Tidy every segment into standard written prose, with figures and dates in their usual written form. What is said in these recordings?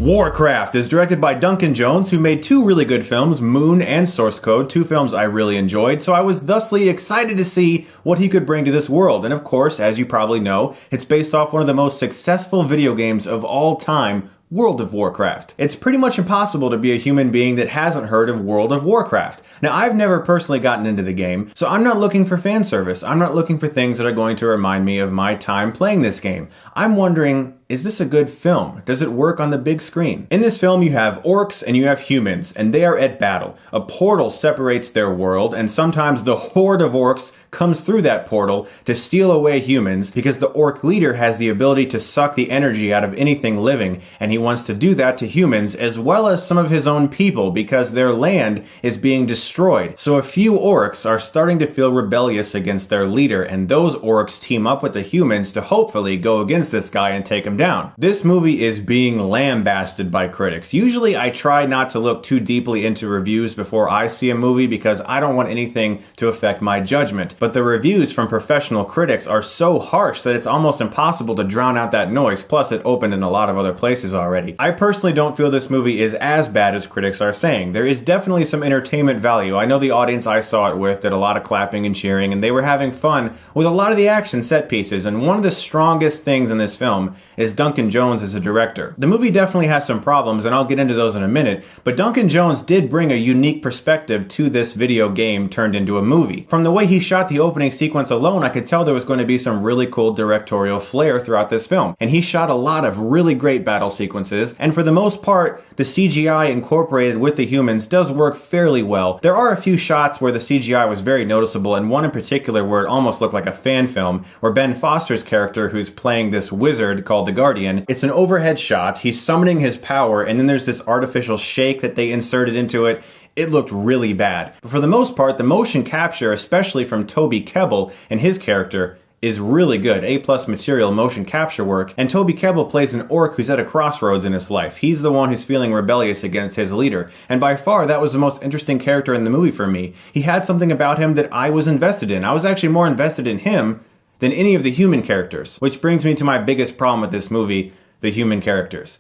Warcraft is directed by Duncan Jones, who made two really good films, Moon and Source Code, two films I really enjoyed, so I was thusly excited to see what he could bring to this world. And of course, as you probably know, it's based off one of the most successful video games of all time, World of Warcraft. It's pretty much impossible to be a human being that hasn't heard of World of Warcraft. Now, I've never personally gotten into the game, so I'm not looking for fan service. I'm not looking for things that are going to remind me of my time playing this game. I'm wondering, is this a good film? Does it work on the big screen? In this film, you have orcs and you have humans, and they are at battle. A portal separates their world, and sometimes the horde of orcs comes through that portal to steal away humans because the orc leader has the ability to suck the energy out of anything living, and he wants to do that to humans as well as some of his own people because their land is being destroyed. So a few orcs are starting to feel rebellious against their leader, and those orcs team up with the humans to hopefully go against this guy and take him down. This movie is being lambasted by critics. Usually I try not to look too deeply into reviews before I see a movie because I don't want anything to affect my judgment. But the reviews from professional critics are so harsh that it's almost impossible to drown out that noise, plus it opened in a lot of other places already. I personally don't feel this movie is as bad as critics are saying. There is definitely some entertainment value. I know the audience I saw it with did a lot of clapping and cheering, and they were having fun with a lot of the action set pieces, and one of the strongest things in this film is Duncan Jones as a director. The movie definitely has some problems, and I'll get into those in a minute, but Duncan Jones did bring a unique perspective to this video game turned into a movie. From the way he shot the opening sequence alone, I could tell there was going to be some really cool directorial flair throughout this film. And he shot a lot of really great battle sequences, and for the most part, the CGI incorporated with the humans does work fairly well. There are a few shots where the CGI was very noticeable, and one in particular where it almost looked like a fan film, where Ben Foster's character, who's playing this wizard called the Guardian, it's an overhead shot, he's summoning his power, and then there's this artificial shake that they inserted into it. It looked really bad. But for the most part, the motion capture, especially from Toby Kebbell and his character, is really good. A+ material motion capture work. And Toby Kebbell plays an orc who's at a crossroads in his life. He's the one who's feeling rebellious against his leader. And by far, that was the most interesting character in the movie for me. He had something about him that I was invested in. I was actually more invested in him than any of the human characters. Which brings me to my biggest problem with this movie, the human characters.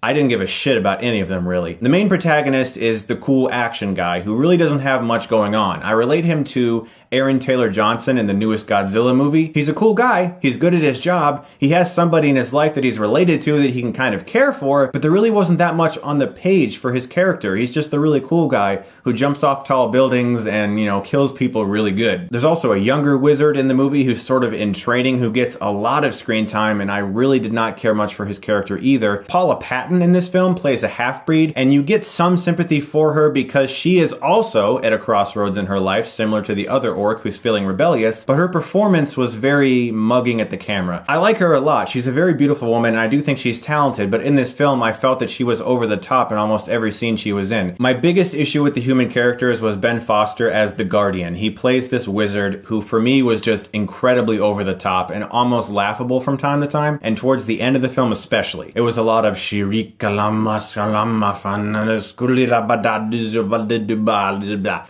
I didn't give a shit about any of them, really. The main protagonist is the cool action guy who really doesn't have much going on. I relate him to Aaron Taylor Johnson in the newest Godzilla movie. He's a cool guy, he's good at his job, he has somebody in his life that he's related to that he can kind of care for, but there really wasn't that much on the page for his character. He's just the really cool guy who jumps off tall buildings and, kills people really good. There's also a younger wizard in the movie who's sort of in training who gets a lot of screen time, and I really did not care much for his character either. Paula Patton in this film plays a half-breed, and you get some sympathy for her because she is also at a crossroads in her life, similar to the other orc who's feeling rebellious, but her performance was very mugging at the camera. I like her a lot. She's a very beautiful woman, and I do think she's talented, but in this film, I felt that she was over the top in almost every scene she was in. My biggest issue with the human characters was Ben Foster as the Guardian. He plays this wizard who, for me, was just incredibly over the top and almost laughable from time to time, and towards the end of the film especially. It was a lot of For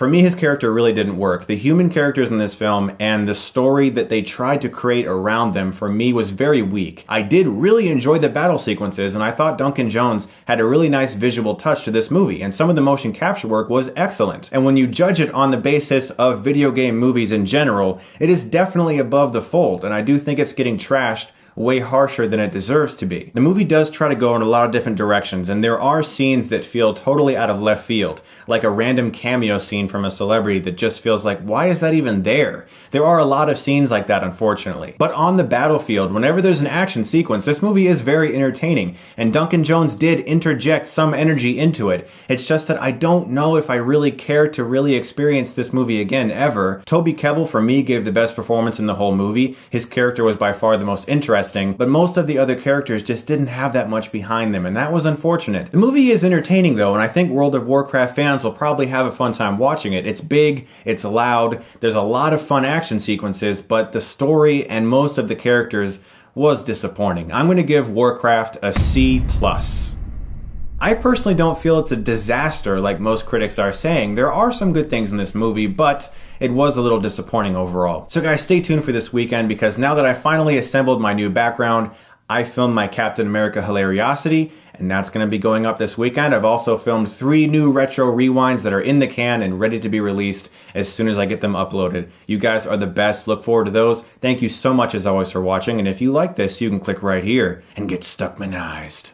me, his character really didn't work. The human characters in this film and the story that they tried to create around them, for me, was very weak. I did really enjoy the battle sequences, and I thought Duncan Jones had a really nice visual touch to this movie, and some of the motion capture work was excellent. And when you judge it on the basis of video game movies in general, it is definitely above the fold, and I do think it's getting trashed way harsher than it deserves to be. The movie does try to go in a lot of different directions, and there are scenes that feel totally out of left field, like a random cameo scene from a celebrity that just feels like, why is that even there? There are a lot of scenes like that, unfortunately. But on the battlefield, whenever there's an action sequence, this movie is very entertaining, and Duncan Jones did interject some energy into it. It's just that I don't know if I really care to really experience this movie again, ever. Toby Kebbell, for me, gave the best performance in the whole movie. His character was by far the most interesting, but most of the other characters just didn't have that much behind them, and that was unfortunate. The movie is entertaining though, and I think World of Warcraft fans will probably have a fun time watching it. It's big, it's loud, there's a lot of fun action sequences, but the story and most of the characters was disappointing. I'm going to give Warcraft a C+. I personally don't feel it's a disaster like most critics are saying. There are some good things in this movie, but it was a little disappointing overall. So guys, stay tuned for this weekend because now that I finally assembled my new background, I filmed my Captain America Hilariosity, and that's going to be going up this weekend. I've also filmed 3 new retro rewinds that are in the can and ready to be released as soon as I get them uploaded. You guys are the best. Look forward to those. Thank you so much as always for watching, and if you like this, you can click right here and get Stuckmanized.